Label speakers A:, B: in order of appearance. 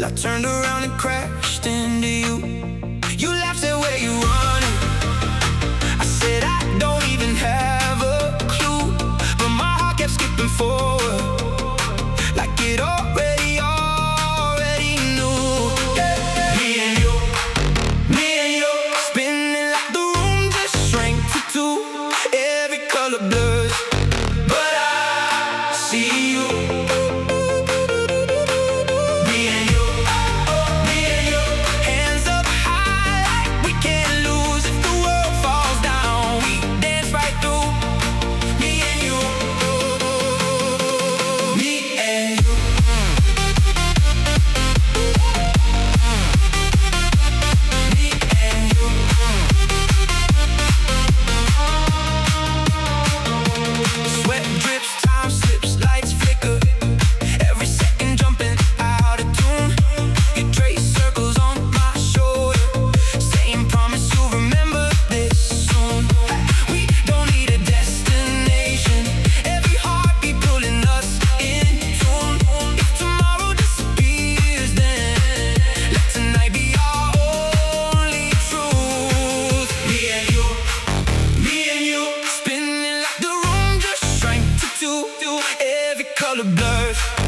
A: till I turned around and crashed into you. You laughed at where you running. I said I don't even have a clue, but my heart kept skipping forward, like it already knew. Me and you, spinning like the room just shrank to two. Every color blurs, but I see you. Every color blurs.